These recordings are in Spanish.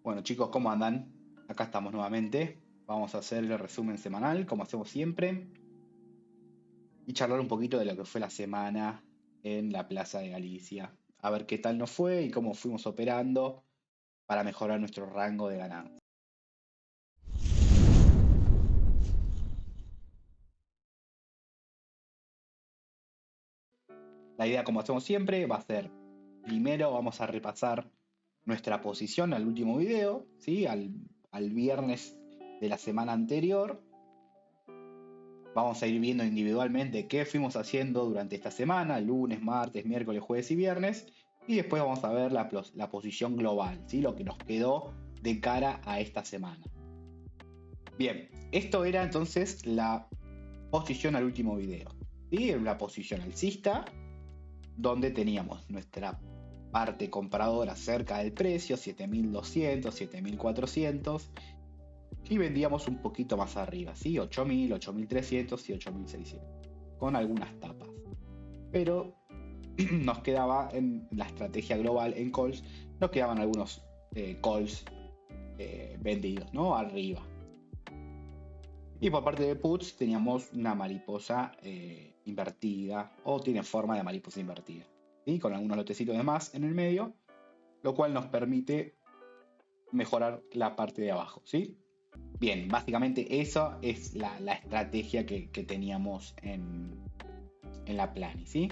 Bueno chicos, ¿cómo andan? Acá estamos nuevamente. Vamos a hacer el resumen semanal, como hacemos siempre, y charlar un poquito de lo que fue la semana en la Plaza de Galicia. A ver qué tal nos fue y cómo fuimos operando para mejorar nuestro rango de ganancia. La idea, como hacemos siempre, va a ser, primero vamos a repasar nuestra posición al último video, ¿sí? Al viernes de la semana anterior. Vamos a ir viendo individualmente qué fuimos haciendo durante esta semana, lunes, martes, miércoles, jueves y viernes. Y después vamos a ver la posición global, ¿sí? Lo que nos quedó de cara a esta semana. Bien, esto era entonces la posición al último video. ¿Sí? Era una posición alcista, donde teníamos nuestra parte compradora cerca del precio, 7200, 7400. Y vendíamos un poquito más arriba, ¿sí? 8000, 8300 y 8600, con algunas tapas. Pero nos quedaba en la estrategia global en calls, nos quedaban algunos calls vendidos, ¿no? Arriba. Y por parte de puts teníamos una mariposa invertida, o tiene forma de mariposa invertida, ¿sí? Con algunos lotecitos de más en el medio, lo cual nos permite mejorar la parte de abajo, ¿sí? Bien, básicamente eso es la estrategia que teníamos en la Plani, ¿sí?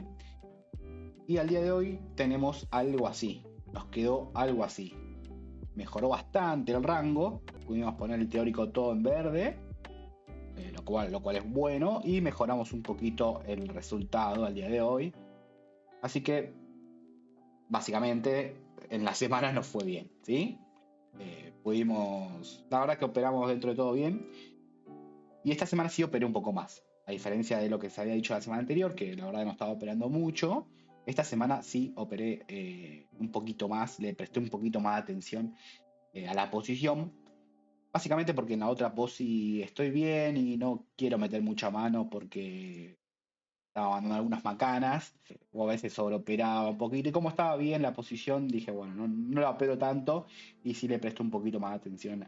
Y al día de hoy tenemos algo así, nos quedó algo así. Mejoró bastante el rango, pudimos poner el teórico todo en verde, lo cual es bueno, y mejoramos un poquito el resultado al día de hoy. Así que, básicamente, en la semana nos fue bien, ¿sí? La verdad que operamos dentro de todo bien. Y esta semana sí operé un poco más. A diferencia de lo que se había dicho la semana anterior, que la verdad no estaba operando mucho. Esta semana sí operé un poquito más, le presté un poquito más de atención a la posición. Básicamente porque en la otra posi estoy bien y no quiero meter mucha mano porque estaba dando algunas macanas, o a veces sobreoperaba un poquito. Y como estaba bien la posición, dije, bueno, no la opero tanto y sí le presto un poquito más de atención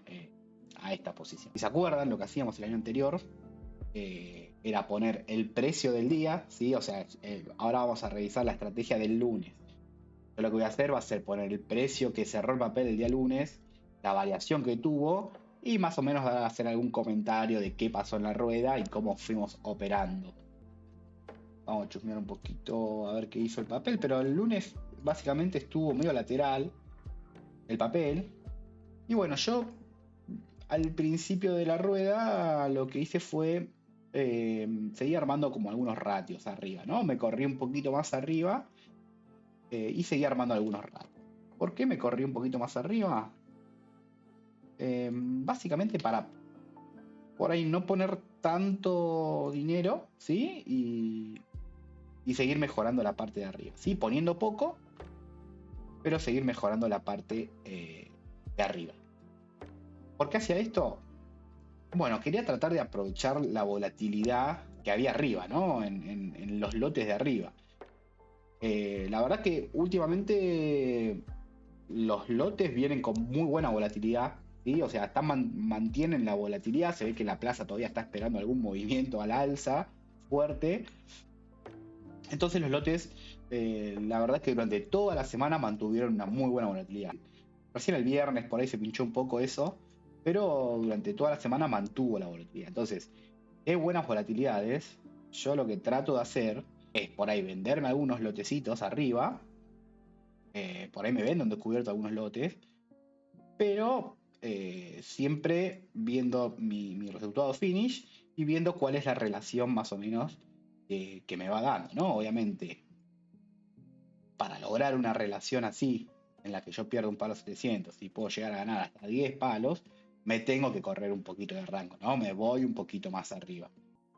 a esta posición. Si se acuerdan, lo que hacíamos el año anterior era poner el precio del día, ¿sí? O sea, ahora vamos a revisar la estrategia del lunes. Yo lo que voy a hacer va a ser poner el precio que cerró el papel el día lunes, la variación que tuvo y más o menos hacer algún comentario de qué pasó en la rueda y cómo fuimos operando. Vamos a chusmear un poquito a ver qué hizo el papel, pero el lunes básicamente estuvo medio lateral el papel. Y bueno, yo al principio de la rueda lo que hice fue seguir armando como algunos ratios arriba, ¿no? Me corrí un poquito más arriba y seguí armando algunos ratios. ¿Por qué me corrí un poquito más arriba? Básicamente para por ahí no poner tanto dinero, ¿sí? Y seguir mejorando la parte de arriba, ¿sí? Poniendo poco, pero seguir mejorando la parte de arriba. ¿Por qué hacía esto? Bueno, quería tratar de aprovechar la volatilidad que había arriba, ¿no? En los lotes de arriba. La verdad que últimamente los lotes vienen con muy buena volatilidad, ¿sí? O sea, mantienen la volatilidad, se ve que la plaza todavía está esperando algún movimiento al alza fuerte. Entonces los lotes, la verdad que durante toda la semana mantuvieron una muy buena volatilidad. Recién el viernes por ahí se pinchó un poco eso, pero durante toda la semana mantuvo la volatilidad. Entonces, es buenas volatilidades. Yo lo que trato de hacer es por ahí venderme algunos lotecitos arriba. Por ahí me vendo en descubierto algunos lotes, pero siempre viendo mi resultado finish y viendo cuál es la relación más o menos que me va dando, ¿no? Obviamente, para lograr una relación así, en la que yo pierdo un palo 700 y puedo llegar a ganar hasta 10 palos, me tengo que correr un poquito de rango, ¿no? Me voy un poquito más arriba.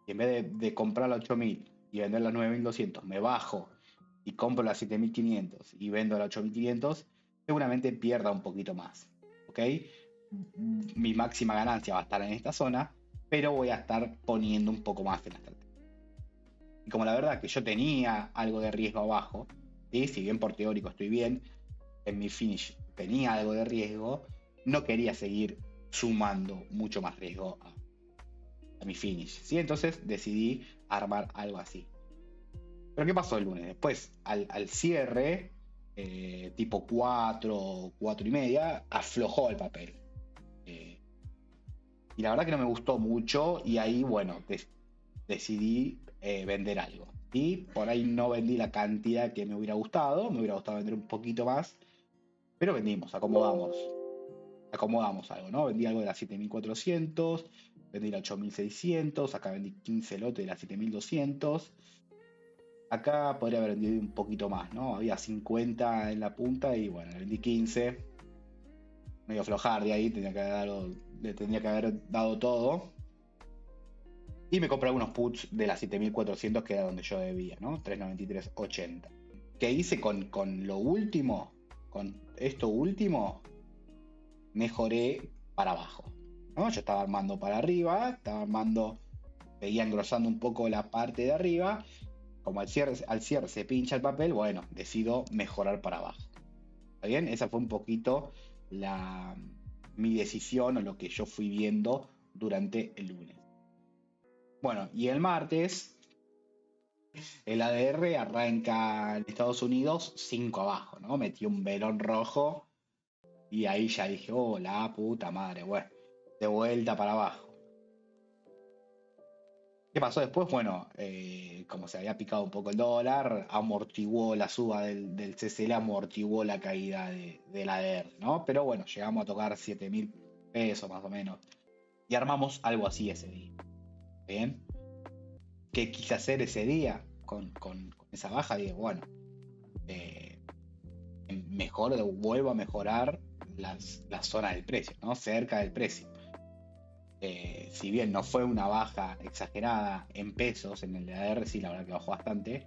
Y en vez de comprar la 8000 y vender la 9200, me bajo y compro la 7500 y vendo la 8500, seguramente pierda un poquito más, ¿ok? Mi máxima ganancia va a estar en esta zona, pero voy a estar poniendo un poco más en la estrategia. Y como la verdad que yo tenía algo de riesgo abajo, ¿sí? Si bien por teórico estoy bien, en mi finish tenía algo de riesgo, no quería seguir sumando mucho más riesgo a mi finish, ¿sí? Entonces decidí armar algo así. Pero ¿qué pasó el lunes? Después, al cierre, tipo 4, 4 y media, aflojó el papel. Eh, y la verdad que no me gustó mucho y ahí, bueno, decidí vender algo. Y por ahí no vendí la cantidad que me hubiera gustado vender un poquito más, pero vendimos, acomodamos algo, ¿no? Vendí algo de las 7400, vendí la 8600, acá vendí 15 lotes de las 7200. Acá podría haber vendido un poquito más, ¿no? Había 50 en la punta y bueno, le vendí 15. Medio flojar de ahí, le tendría que haber dado todo. Y me compré algunos puts de las 7400, que era donde yo debía, ¿no? 393.80. ¿Qué hice con lo último? Con esto último, mejoré para abajo, ¿no? Yo estaba armando para arriba, seguía engrosando un poco la parte de arriba. Como al cierre se pincha el papel, bueno, decido mejorar para abajo. ¿Está bien? Esa fue un poquito mi decisión o lo que yo fui viendo durante el lunes. Bueno, y el martes, el ADR arranca en Estados Unidos 5 abajo, ¿no? Metí un velón rojo y ahí ya dije, oh, la puta madre, bueno, de vuelta para abajo. ¿Qué pasó después? Bueno, como se había picado un poco el dólar, amortiguó la suba del CCL, amortiguó la caída del ADR, ¿no? Pero bueno, llegamos a tocar 7.000 pesos más o menos. Y armamos algo así ese día. ¿Bien? ¿Qué quise hacer ese día con esa baja? Digo, bueno, eh, vuelvo a mejorar la zona del precio, ¿no? Cerca del precio. Si bien no fue una baja exagerada en pesos, en el ADR sí, la verdad que bajó bastante.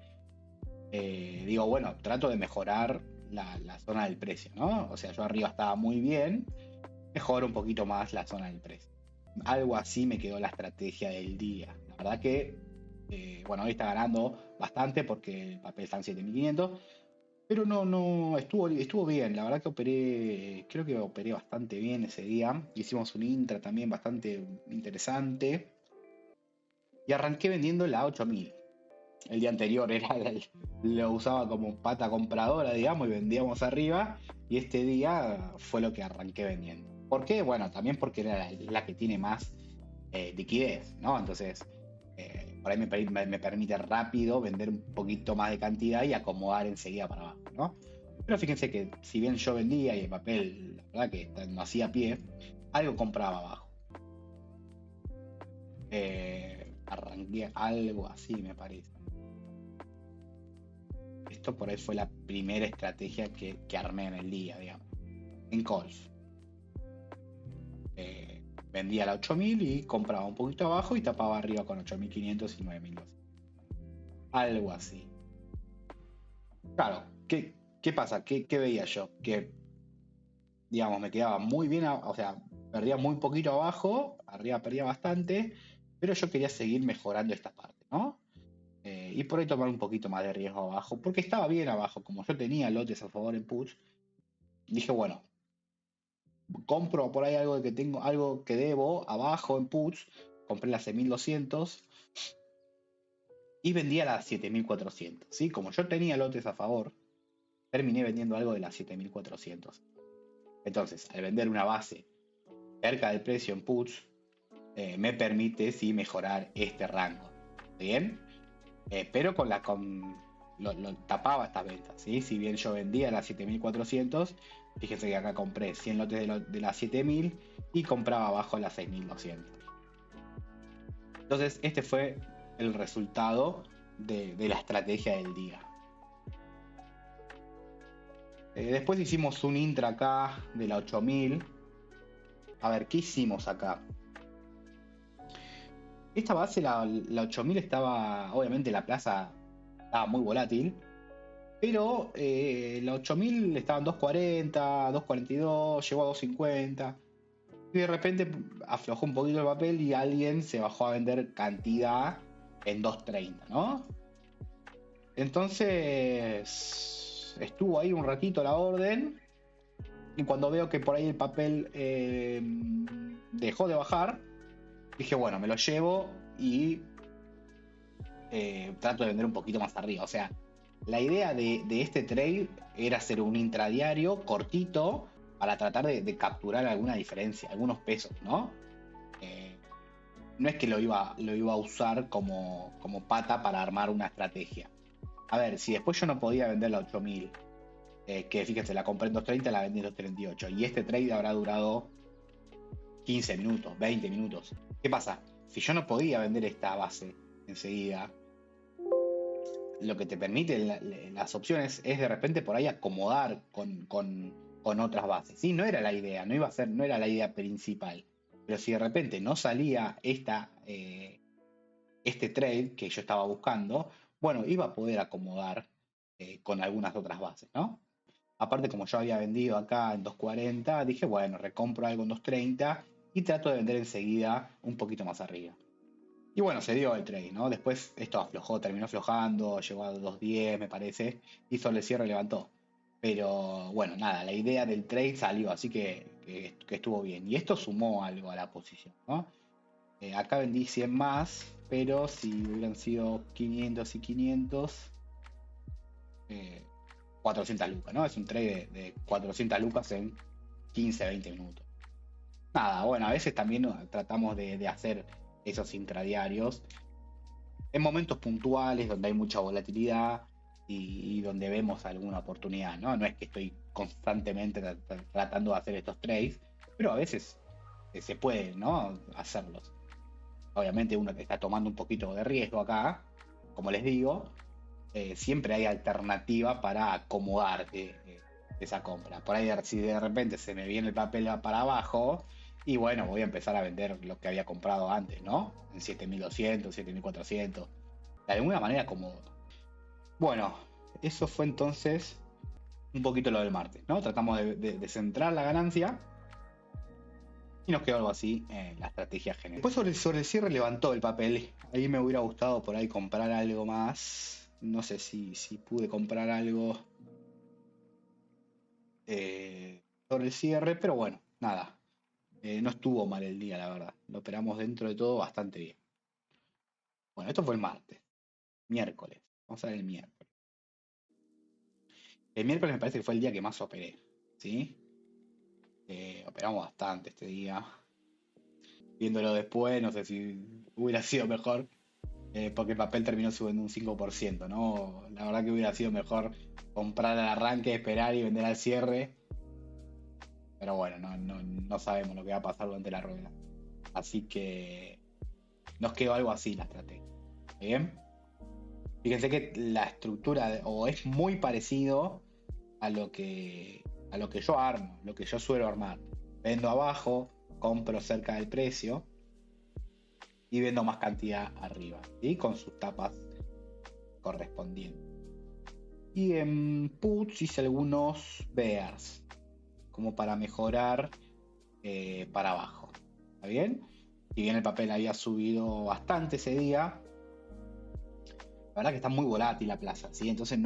Digo, bueno, trato de mejorar la zona del precio, ¿no? O sea, yo arriba estaba muy bien, mejoro un poquito más la zona del precio. Algo así me quedó la estrategia del día. La verdad que, bueno, hoy está ganando bastante porque el papel está en 7500, pero no, estuvo bien. La verdad que creo que operé bastante bien ese día. Hicimos un intra también bastante interesante. Y arranqué vendiendo la 8000. El día anterior lo usaba como pata compradora, digamos, y vendíamos arriba. Y este día fue lo que arranqué vendiendo. ¿Por qué? Bueno, también porque era la que tiene más liquidez, ¿no? Entonces, por ahí me permite rápido vender un poquito más de cantidad y acomodar enseguida para abajo, ¿no? Pero fíjense que si bien yo vendía y el papel, la verdad que no hacía pie, algo compraba abajo. Arranqué algo así, me parece. Esto por ahí fue la primera estrategia que armé en el día, digamos. En calls. Vendía la 8000 y compraba un poquito abajo y tapaba arriba con 8500 y 9200. Algo así. Claro, ¿qué pasa? ¿Qué veía yo? Que, digamos, me quedaba muy bien, o sea, perdía muy poquito abajo, arriba perdía bastante, pero yo quería seguir mejorando esta parte, ¿no? Y por ahí tomar un poquito más de riesgo abajo, porque estaba bien abajo, como yo tenía lotes a favor en puts, dije, bueno, compro por ahí algo que debo abajo en puts, compré las 6200 y vendía las 7400, ¿sí? Como yo tenía lotes a favor, terminé vendiendo algo de las 7400. Entonces, al vender una base cerca del precio en puts, me permite sí mejorar este rango. ¿Bien? Pero lo tapaba estas ventas, ¿sí? Si bien yo vendía las 7400, fíjense que acá compré 100 lotes de las 7000 y compraba abajo las 6200. Entonces, este fue el resultado de la estrategia del día. Después hicimos un intra acá de la 8000. A ver, ¿qué hicimos acá? Esta base, la 8000, estaba, obviamente la plaza estaba muy volátil, pero la 8000 estaba en 240, 242, llegó a 250. Y de repente aflojó un poquito el papel y alguien se bajó a vender cantidad en 230, ¿no? Entonces estuvo ahí un ratito la orden Y cuando veo que por ahí el papel dejó de bajar, dije, bueno, me lo llevo y trato de vender un poquito más arriba. O sea, la idea de este trade era hacer un intradiario cortito para tratar de capturar alguna diferencia, algunos pesos, ¿no? Eh, no es que lo iba a usar como pata para armar una estrategia. A ver, si después yo no podía vender la 8000, que fíjense, la compré en 230, la vendí en 238, y este trade habrá durado 15 minutos, 20 minutos. ¿Qué pasa? Si yo no podía vender esta base enseguida, lo que te permite las opciones es de repente por ahí acomodar con otras bases. Sí, no era la idea, no iba a ser, no era la idea principal. Pero si de repente no salía este trade que yo estaba buscando, bueno, iba a poder acomodar con algunas otras bases, ¿no? Aparte, como yo había vendido acá en 240, dije, bueno, recompro algo en 230 y trato de vender enseguida un poquito más arriba. Y bueno, se dio el trade, ¿no? Después esto aflojó, terminó aflojando, llegó a 210, me parece, hizo el cierre y levantó. Pero bueno, nada, la idea del trade salió, así que estuvo bien. Y esto sumó algo a la posición, ¿no? Acá vendí 100 más, pero si hubieran sido 500 y 500, eh, 400 lucas, ¿no? Es un trade de 400 lucas en 15, 20 minutos. Nada, bueno, a veces también tratamos de hacer esos intradiarios en momentos puntuales donde hay mucha volatilidad y donde vemos alguna oportunidad, ¿no? No es que estoy constantemente tratando de hacer estos trades, pero a veces se puede, ¿no? Hacerlos. Obviamente uno que está tomando un poquito de riesgo acá, como les digo, siempre hay alternativa para acomodar esa compra. Por ahí si de repente se me viene el papel para abajo, y bueno, voy a empezar a vender lo que había comprado antes, ¿no? En 7200, 7400. De alguna manera acomodo. Bueno, eso fue entonces un poquito lo del martes, ¿no? Tratamos de centrar la ganancia y nos quedó algo así en la estrategia general. Después sobre el cierre levantó el papel. Ahí me hubiera gustado por ahí comprar algo más. No sé si pude comprar algo sobre el cierre, pero bueno, nada. No estuvo mal el día, la verdad. Lo operamos dentro de todo bastante bien. Bueno, esto fue el martes. Miércoles. Vamos a ver el miércoles. El miércoles me parece que fue el día que más operé. ¿Sí? Operamos bastante este día. Viéndolo después, no sé si hubiera sido mejor, porque el papel terminó subiendo un 5%, ¿no? La verdad que hubiera sido mejor comprar al arranque, esperar y vender al cierre. Pero bueno, no sabemos lo que va a pasar durante la rueda. Así que nos quedó algo así la estrategia. ¿Bien? Fíjense que la estructura o es muy parecido a lo que yo armo, lo que yo suelo armar. Vendo abajo, compro cerca del precio y vendo más cantidad arriba, ¿sí? Con sus tapas correspondientes. Y en puts hice algunos bears, como para mejorar para abajo. ¿Está bien? Si bien el papel había subido bastante ese día, la verdad que está muy volátil la plaza, ¿sí? Entonces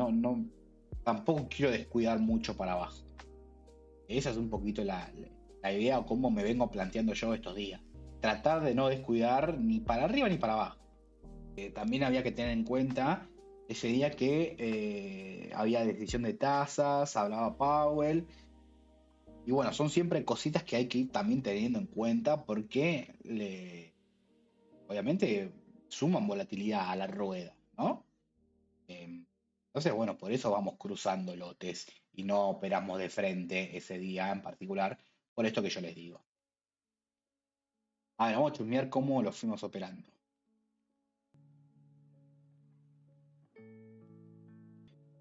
tampoco quiero descuidar mucho para abajo. Esa es un poquito la idea o cómo me vengo planteando yo estos días. Tratar de no descuidar ni para arriba ni para abajo. También había que tener en cuenta ese día que había decisión de tasas, hablaba Powell. Y bueno, son siempre cositas que hay que ir también teniendo en cuenta porque obviamente suman volatilidad a la rueda, ¿no? Entonces, bueno, por eso vamos cruzando lotes y no operamos de frente ese día en particular, por esto que yo les digo. A ver, vamos a chusmear cómo lo fuimos operando.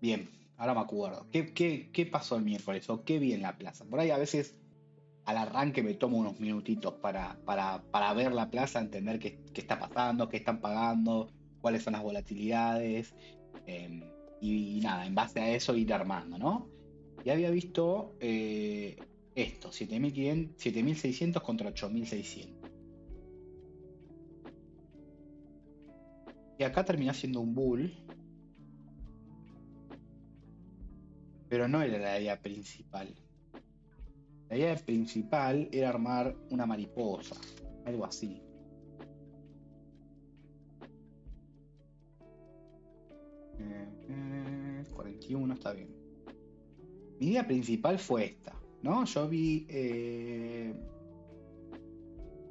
Bien, ahora me acuerdo. ¿Qué pasó el miércoles o qué vi en la plaza? Por ahí a veces al arranque me tomo unos minutitos para ver la plaza, entender qué está pasando, qué están pagando, cuáles son las volatilidades, eh, y nada, en base a eso ir armando, ¿no? Y había visto esto, 7500, 7600 contra 8600. Y acá terminó siendo un bull, pero no era la idea principal. La idea principal era armar una mariposa, algo así. Eh, 41 está bien. Mi idea principal fue esta, ¿no? Yo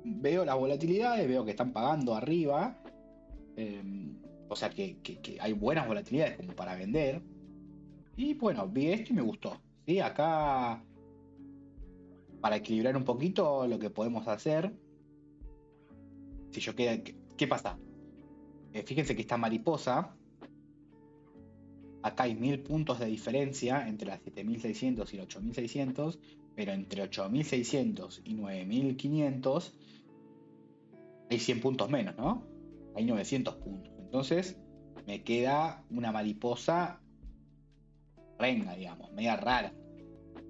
veo las volatilidades, veo que están pagando arriba, eh, o sea que hay buenas volatilidades como para vender. Y bueno, vi esto y me gustó. ¿Sí? Acá, para equilibrar un poquito lo que podemos hacer, si yo queda, ¿qué pasa? Fíjense que esta mariposa, acá hay 1000 puntos de diferencia entre las 7600 y la 8600, pero entre 8600 y 9500 hay 100 puntos menos, ¿no? Hay 900 puntos. Entonces me queda una mariposa renga, digamos, media rara,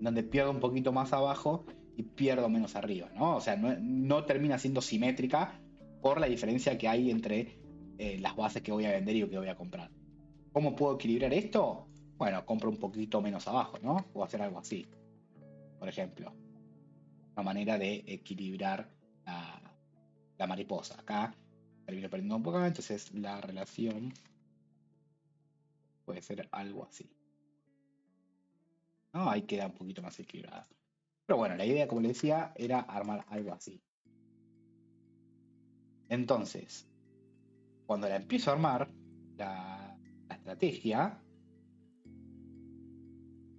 donde pierdo un poquito más abajo y pierdo menos arriba, ¿no? O sea, no termina siendo simétrica por la diferencia que hay entre las bases que voy a vender y que voy a comprar. ¿Cómo puedo equilibrar esto? Bueno, compro un poquito menos abajo, ¿no? O hacer algo así, por ejemplo. Una manera de equilibrar la mariposa. Acá termino perdiendo un poco, entonces la relación puede ser algo así. ¿No? Ahí queda un poquito más equilibrada. Pero bueno, la idea, como les decía, era armar algo así. Entonces, cuando la empiezo a armar, la estrategia,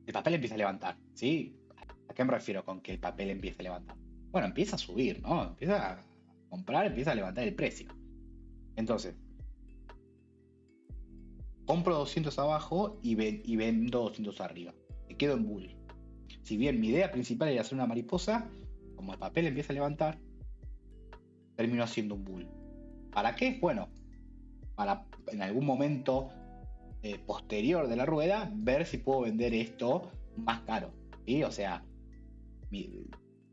el papel empieza a levantar, ¿sí? ¿A qué me refiero con que el papel empieza a levantar? Bueno, empieza a subir, ¿no? Empieza a comprar, empieza a levantar el precio. Entonces, compro 200 abajo y vendo 200 arriba. Me quedo en bull. Si bien mi idea principal era hacer una mariposa, como el papel empieza a levantar, termino haciendo un bull. ¿Para qué? Bueno, para en algún momento posterior de la rueda ver si puedo vender esto más caro. ¿Sí? O sea,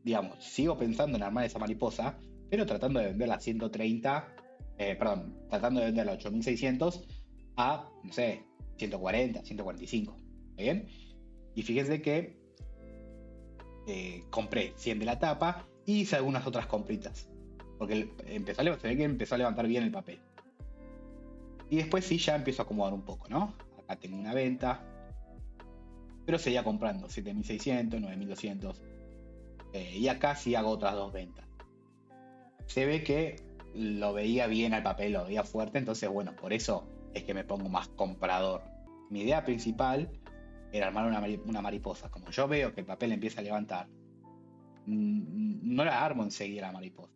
digamos, sigo pensando en armar esa mariposa, pero tratando de venderla a 130, tratando de venderla a 8600 a, no sé, 140, 145. ¿Bien? Y fíjense que compré 100 de la tapa y hice algunas otras compritas. Porque se ve que empezó a levantar bien el papel. Y después sí, ya empiezo a acomodar un poco, ¿no? Acá tengo una venta, pero seguía comprando 7600, 9200. Y acá sí hago otras dos ventas. Se ve que lo veía bien al papel, lo veía fuerte, entonces bueno, por eso es que me pongo más comprador. Mi idea principal era armar una mariposa. Como yo veo que el papel empieza a levantar, no la armo enseguida la mariposa.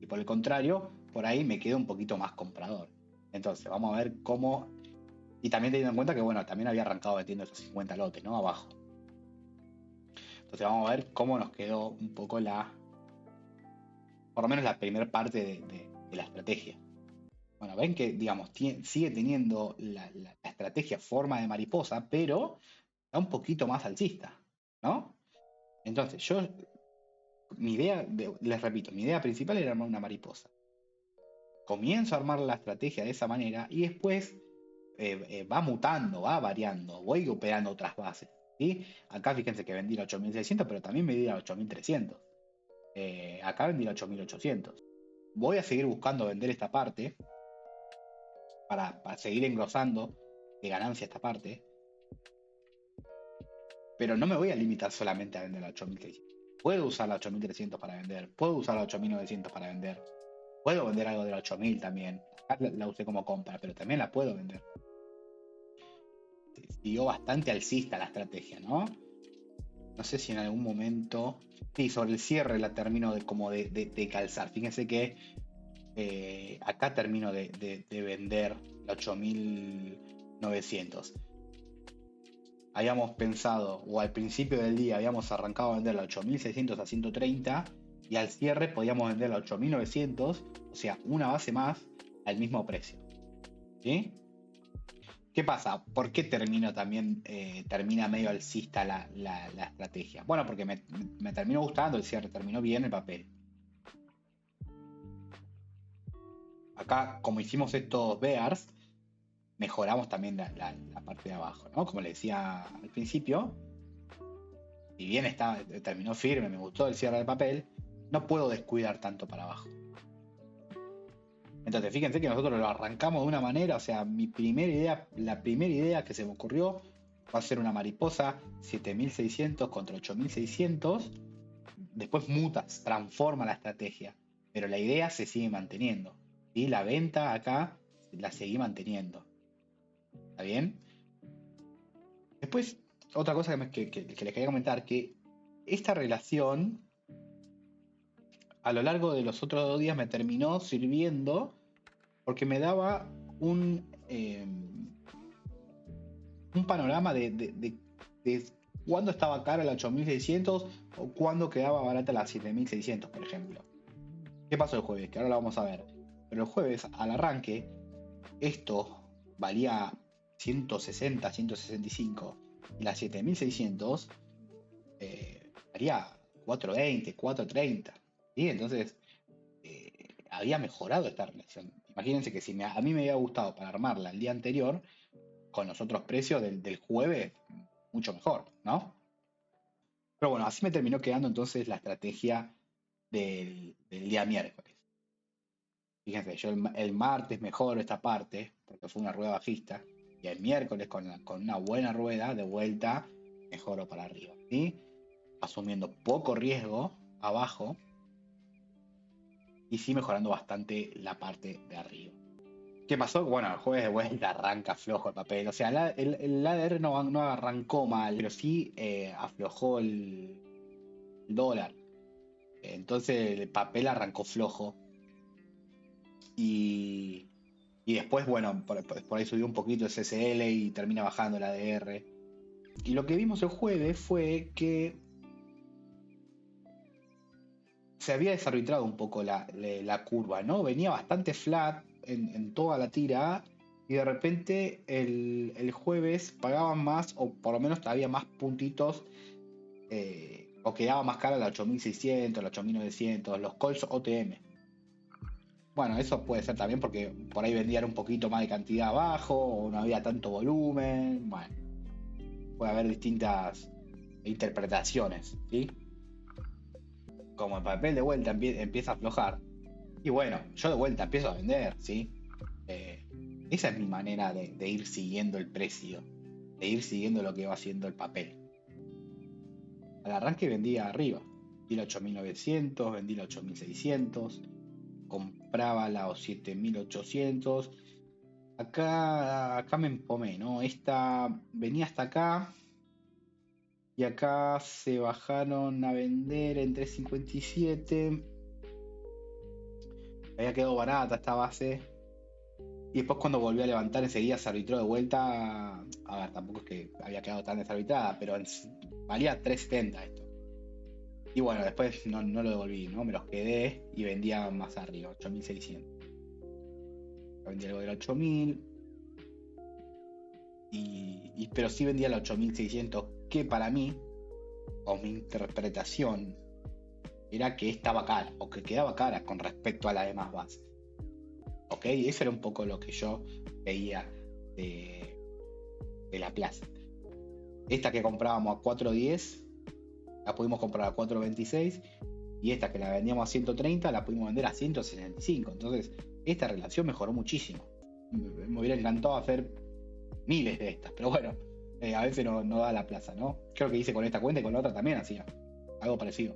Y por el contrario, por ahí me quedo un poquito más comprador. Entonces, vamos a ver cómo. Y también teniendo en cuenta que, bueno, también había arrancado vendiendo esos 50 lotes, ¿no? Abajo. Entonces, vamos a ver cómo nos quedó un poco por lo menos la primera parte de la estrategia. Bueno, ven que, digamos, sigue teniendo la estrategia forma de mariposa, pero está un poquito más alcista, ¿no? Entonces, mi idea, les repito, mi idea principal era armar una mariposa. Comienzo a armar la estrategia de esa manera y después va mutando, va variando, voy operando otras bases. ¿Sí? Acá fíjense que vendí la 8600, pero también vendí la 8300. Acá vendí la 8800. Voy a seguir buscando vender esta parte para seguir engrosando de ganancia esta parte, pero no me voy a limitar solamente a vender la 8600. Puedo usar la 8300 para vender, puedo usar la 8900 para vender, puedo vender algo de la 8000 también. Acá la usé como compra, pero también la puedo vender. Siguió bastante alcista la estrategia, ¿no? No sé si en algún momento. Sí, sobre el cierre la termino de calzar. Fíjense que acá termino de vender la 8900. Habíamos pensado, o al principio del día habíamos arrancado a vender la 8600 a 130 y al cierre podíamos vender la 8900, o sea, una base más al mismo precio. ¿Sí? ¿Qué pasa? ¿Por qué termina medio alcista la estrategia? Bueno, porque me terminó gustando el cierre, terminó bien el papel. Acá, como hicimos estos bears, mejoramos también la parte de abajo, ¿no? Como les decía al principio, si bien terminó firme, me gustó el cierre de papel, no puedo descuidar tanto para abajo. Entonces, fíjense que nosotros lo arrancamos de una manera, o sea, la primera idea que se me ocurrió va a ser una mariposa 7600 contra 8600. Después muta, transforma la estrategia, pero la idea se sigue manteniendo. ¿Sí? La venta acá la seguí manteniendo. ¿Está bien? Después, otra cosa que les quería comentar, que esta relación a lo largo de los otros 2 días me terminó sirviendo porque me daba un panorama de cuándo estaba cara la 8600 o cuándo quedaba barata la 7600, por ejemplo. ¿Qué pasó el jueves? Que ahora lo vamos a ver. Pero el jueves, al arranque, esto valía 160, 165 y la 7600 valía 420, 430. ¿Sí? Entonces, había mejorado esta relación. Imagínense que si a mí me había gustado para armarla el día anterior, con los otros precios del jueves, mucho mejor, ¿no? Pero bueno, así me terminó quedando entonces la estrategia del día miércoles. Fíjense, yo el martes mejoro esta parte, porque fue una rueda bajista, y el miércoles con una buena rueda de vuelta, mejoro para arriba, ¿sí? Asumiendo poco riesgo abajo, y sí mejorando bastante la parte de arriba. ¿Qué pasó? Bueno, el jueves de vuelta arranca flojo el papel. O sea, el ADR no arrancó mal, pero sí aflojó el dólar. Entonces el papel arrancó flojo. Y después, bueno, por ahí subió un poquito el CCL y termina bajando el ADR. Y lo que vimos el jueves fue que se había desarbitrado un poco la curva, ¿no? Venía bastante flat en toda la tira y de repente el jueves pagaban más, o por lo menos había más puntitos, o quedaba más cara la 8600, la 8900, los calls OTM. Bueno, eso puede ser también porque por ahí vendían un poquito más de cantidad abajo o no había tanto volumen. Bueno, puede haber distintas interpretaciones, ¿sí? Como el papel de vuelta empieza a aflojar, y bueno, yo de vuelta empiezo a vender, ¿sí? Eh, Esa es mi manera de ir siguiendo el precio, de ir siguiendo lo que va haciendo el papel. Al arranque vendía arriba, vendí la 8900, vendí la 8600, compraba la 7800. Acá me empomé, ¿no? Esta venía hasta acá y acá se bajaron a vender en 357. Había quedado barata esta base. Y después cuando volvió a levantar enseguida se arbitró de vuelta. A ver, tampoco es que había quedado tan desarbitrada, pero valía 370 esto. Y bueno, después no lo devolví, ¿no? Me los quedé y vendía más arriba, 8600. Vendía algo del 8000. Pero sí vendía la 8600, que para mí, o mi interpretación, era que estaba cara, o que quedaba cara con respecto a las demás bases. ¿Ok? Eso era un poco lo que yo veía de la plaza. Esta que comprábamos a 410, la pudimos comprar a 426, y esta que la vendíamos a 130, la pudimos vender a 165. Entonces, esta relación mejoró muchísimo. Me hubiera encantado hacer miles de estas, pero bueno, a veces no da la plaza, ¿no? Creo que hice con esta cuenta y con la otra también hacía algo parecido.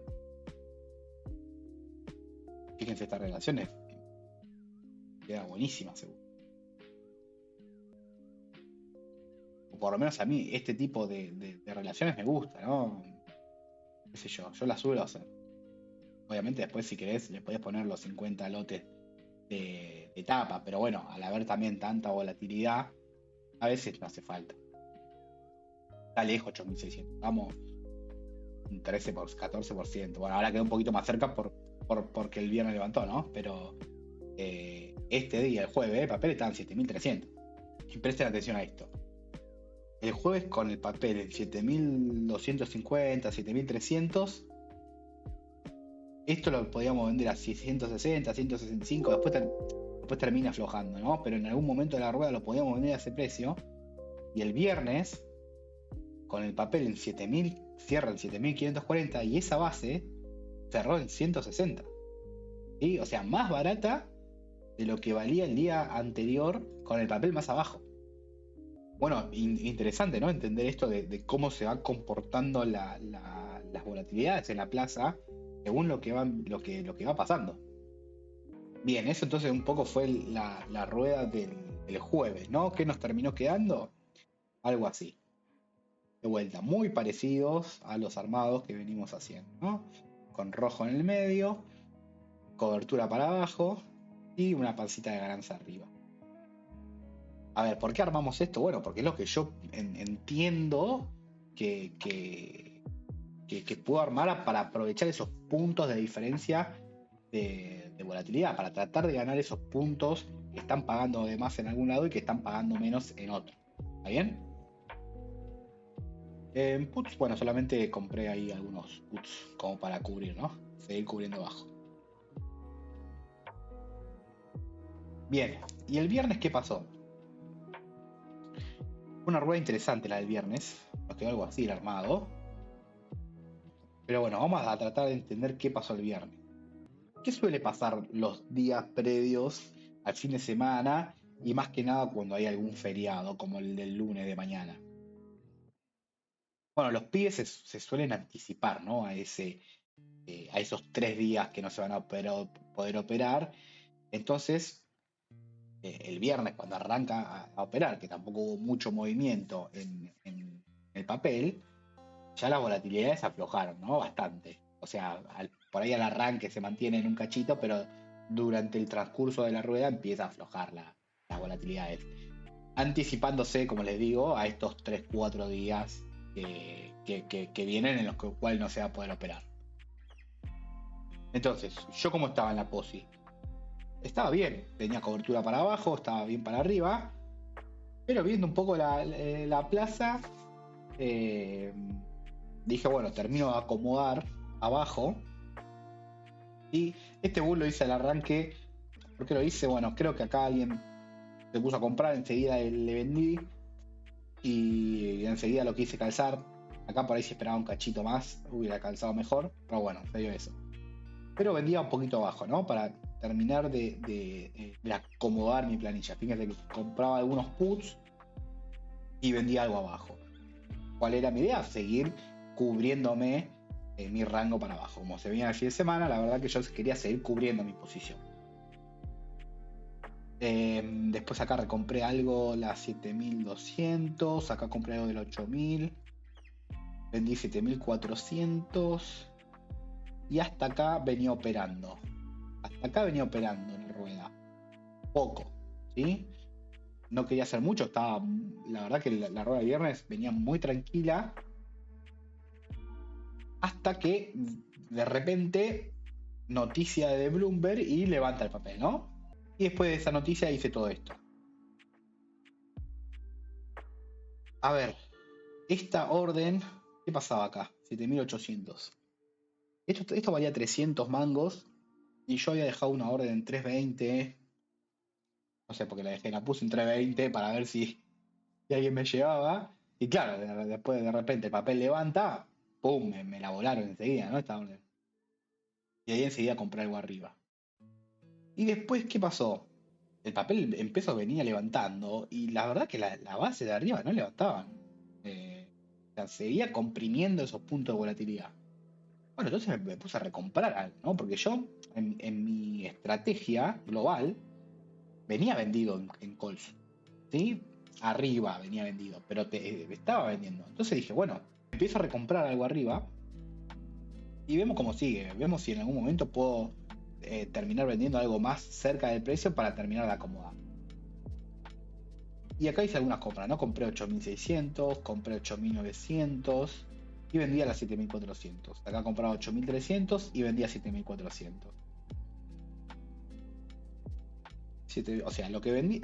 Fíjense, estas relaciones queda buenísima, seguro. O por lo menos a mí este tipo de relaciones me gusta, ¿no? Qué sé yo las suelo hacer. Obviamente después si querés le podés poner los 50 lotes de tapa, pero bueno, al haber también tanta volatilidad, a veces no hace falta. Está lejos 8600, vamos un 14%. Bueno, ahora quedó un poquito más cerca porque el viernes levantó, ¿no? Pero este día, el jueves, el papel estaba en 7300. Y presten atención a esto. El jueves con el papel en 7250, 7300, esto lo podíamos vender a 160, 165, después termina aflojando, ¿no? Pero en algún momento de la rueda lo podíamos vender a ese precio. Y el viernes, con el papel en cierra en 7540 y esa base cerró en 160. ¿Sí? O sea, más barata de lo que valía el día anterior con el papel más abajo. Bueno, interesante, ¿no? Entender esto de cómo se van comportando las volatilidades en la plaza según lo que va pasando. Bien, eso entonces un poco fue la rueda del jueves, ¿no? ¿Qué nos terminó quedando? Algo así. De vuelta, muy parecidos a los armados que venimos haciendo, ¿no? Con rojo en el medio, cobertura para abajo y una pancita de ganancia arriba. A ver, ¿por qué armamos esto? Bueno, porque es lo que yo entiendo que puedo armar para aprovechar esos puntos de diferencia de volatilidad, para tratar de ganar esos puntos que están pagando de más en algún lado y que están pagando menos en otro. ¿Está bien? En puts, bueno, solamente compré ahí algunos puts como para cubrir, ¿no? Seguir cubriendo abajo. Bien, ¿y el viernes qué pasó? Una rueda interesante la del viernes, nos quedó algo así el armado. Pero bueno, vamos a tratar de entender qué pasó el viernes. ¿Qué suele pasar los días previos al fin de semana y más que nada cuando hay algún feriado como el del lunes de mañana? Bueno, los pibes se suelen anticipar, ¿no? A esos 3 días que no se van a poder operar. Entonces, el viernes cuando arranca a operar, que tampoco hubo mucho movimiento en el papel, ya las volatilidades aflojaron, ¿no? Bastante. O sea, por ahí al arranque se mantiene en un cachito, pero durante el transcurso de la rueda empieza a aflojar las volatilidades. Anticipándose, como les digo, a estos 3-4 días que vienen en los cuales no se va a poder operar. Entonces, ¿yo cómo estaba en la POSI? Estaba bien, tenía cobertura para abajo, estaba bien para arriba, pero viendo un poco la plaza, dije, bueno, termino de acomodar abajo. Y este bull lo hice al arranque. ¿Por qué lo hice? Bueno, creo que acá alguien se puso a comprar, enseguida le vendí y enseguida lo quise calzar. Acá por ahí si esperaba un cachito más, hubiera calzado mejor, pero bueno, se dio eso. Pero vendía un poquito abajo, ¿no? Para terminar de acomodar mi planilla. Fíjense que compraba algunos puts y vendía algo abajo. ¿Cuál era mi idea? Seguir cubriéndome mi rango para abajo. Como se venía el fin de semana, la verdad que yo quería seguir cubriendo mi posición. Después acá recompré algo, las 7200, acá compré algo del 8000, vendí 7400 y hasta acá venía operando. Hasta acá venía operando en la rueda. Poco, ¿sí? No quería hacer mucho, la verdad que la rueda de viernes venía muy tranquila. Hasta que de repente noticia de Bloomberg y levanta el papel, ¿no? Y después de esa noticia hice todo esto. A ver, esta orden, ¿qué pasaba acá? 7800. Esto valía 300 mangos y yo había dejado una orden en 320. No sé por qué la puse en 320 para ver si alguien me llevaba. Y claro, después de repente el papel levanta, ¡pum! Me la volaron enseguida, ¿no? Esta orden. Y ahí enseguida compré algo arriba. Y después, ¿qué pasó? El papel empezó a venir levantando y la verdad que la base de arriba no levantaban. O sea, seguía comprimiendo esos puntos de volatilidad. Bueno, entonces me puse a recomprar algo, ¿no? Porque yo, en mi estrategia global, venía vendido en calls, ¿sí? Arriba venía vendido, pero estaba vendiendo. Entonces dije, bueno, empiezo a recomprar algo arriba y vemos cómo sigue. Vemos si en algún momento puedo terminar vendiendo algo más cerca del precio para terminar de acomodar. Y acá hice algunas compras, ¿no? Compré 8600, compré 8900 y vendía a las 7400. Acá compraba 8300 y vendía a 7400. O sea, lo que vendí,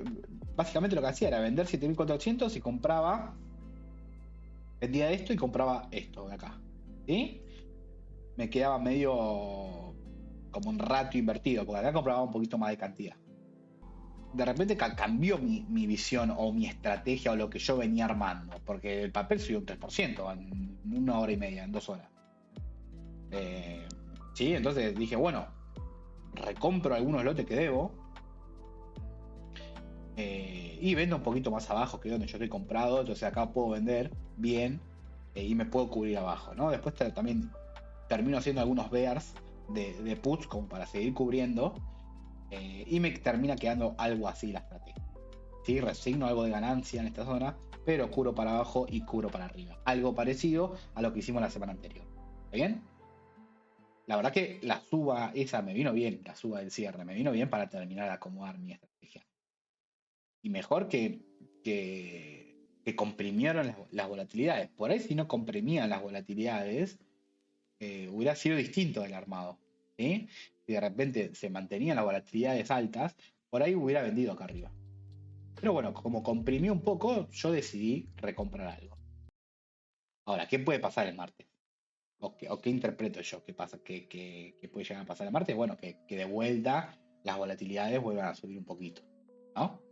básicamente lo que hacía era vender 7400 y vendía esto y compraba esto de acá. ¿Sí? Me quedaba medio como un rato invertido, porque acá compraba un poquito más de cantidad. de repente cambió mi visión o mi estrategia o lo que yo venía armando, porque el papel subió un 3% en 1 hora y media, en 2 horas. Sí, entonces dije, bueno, recompro algunos lotes que debo y vendo un poquito más abajo que donde yo estoy comprado, entonces acá puedo vender bien y me puedo cubrir abajo, ¿no? Después también termino haciendo algunos bears de puts como para seguir cubriendo y me termina quedando algo así la estrategia. ¿Sí? Resigno algo de ganancia en esta zona, pero cubro para abajo y cubro para arriba. Algo parecido a lo que hicimos la semana anterior. ¿Está bien? La verdad que la suba esa me vino bien, la suba del cierre, me vino bien para terminar de acomodar mi estrategia. Y mejor que comprimieron las volatilidades. Por ahí si no comprimían las volatilidades, hubiera sido distinto el armado. ¿Sí? Si de repente se mantenían las volatilidades altas, por ahí hubiera vendido acá arriba. Pero bueno, como comprimió un poco, yo decidí recomprar algo. Ahora, ¿qué puede pasar el martes? ¿O qué interpreto yo? ¿Qué pasa? ¿Qué puede llegar a pasar el martes? Bueno, que de vuelta las volatilidades vuelvan a subir un poquito, ¿no?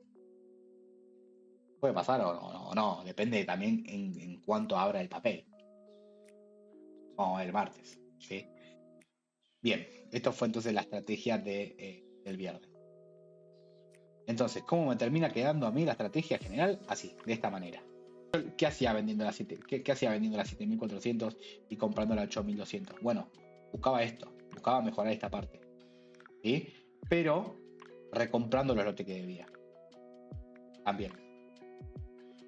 Puede pasar o no, depende también en cuánto abra el papel. O el martes, ¿sí? Bien, esto fue entonces la estrategia del viernes. Entonces, ¿cómo me termina quedando a mí la estrategia general? Así, de esta manera. ¿Qué hacía vendiendo la 7.400 y comprando la 8.200? Bueno, buscaba esto, buscaba mejorar esta parte, ¿sí? Pero recomprando los lotes que debía. También.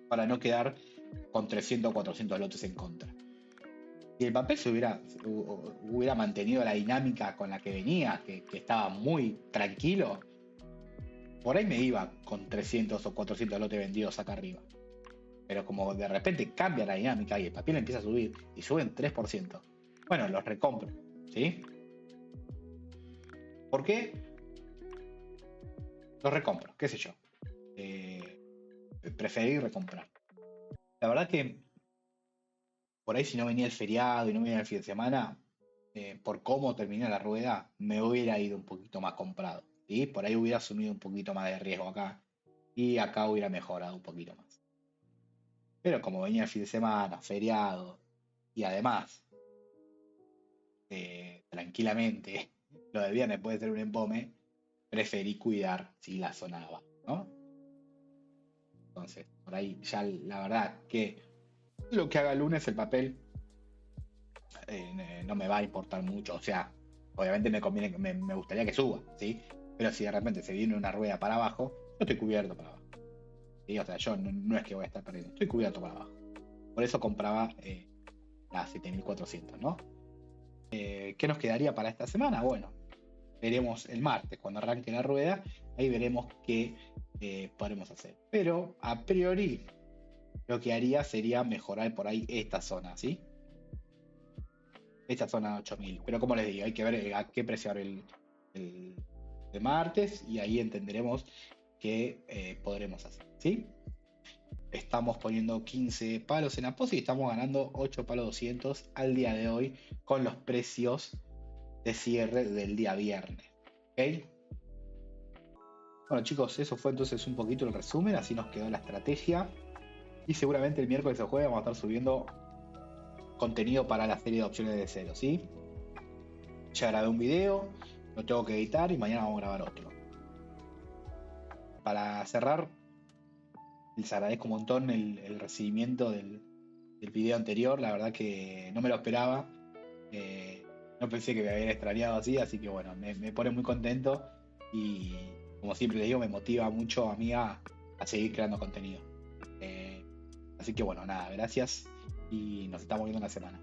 Para no quedar con 300 o 400 lotes en contra. Si el papel hubiera mantenido la dinámica con la que venía, que estaba muy tranquilo, por ahí me iba con 300 o 400 lotes vendidos acá arriba. Pero como de repente cambia la dinámica y el papel empieza a subir y suben 3%, bueno, los recompro, ¿sí? ¿Por qué? Los recompro, qué sé yo. Preferí recomprar. La verdad que por ahí si no venía el feriado y no venía el fin de semana, por cómo terminé la rueda, me hubiera ido un poquito más comprado, ¿sí? Por ahí hubiera asumido un poquito más de riesgo acá y acá hubiera mejorado un poquito más. Pero como venía el fin de semana, feriado y además tranquilamente lo del viernes puede ser un empome, preferí cuidar si la zona va, ¿no? Entonces, por ahí ya la verdad que lo que haga el lunes el papel no me va a importar mucho, o sea, obviamente me conviene, me gustaría que suba, ¿sí? Pero si de repente se viene una rueda para abajo, yo estoy cubierto para abajo, ¿sí? O sea, yo no es que voy a estar perdiendo, estoy cubierto para abajo. Por eso compraba la 7.400, ¿no? ¿Qué nos quedaría para esta semana? Bueno, veremos el martes, cuando arranque la rueda, ahí veremos qué podremos hacer. Pero a priori, lo que haría sería mejorar por ahí esta zona, ¿sí? Esta zona de 8.000. Pero como les digo, hay que ver a qué precio abre el martes y ahí entenderemos qué podremos hacer, ¿sí? Estamos poniendo 15 palos en Aposi y estamos ganando 8 palos 200 al día de hoy con los precios de cierre del día viernes. ¿Ok? Bueno chicos, eso fue entonces un poquito el resumen, así nos quedó la estrategia y seguramente el miércoles o jueves vamos a estar subiendo contenido para la serie de opciones de cero, ¿sí? Ya grabé un video, lo tengo que editar y mañana vamos a grabar otro. Para cerrar, les agradezco un montón el recibimiento del video anterior, la verdad que no me lo esperaba, no pensé que me habían extrañado así que bueno, me pone muy contento y como siempre les digo, me motiva mucho a mí a seguir creando contenido. Así que bueno, nada, gracias y nos estamos viendo en la semana.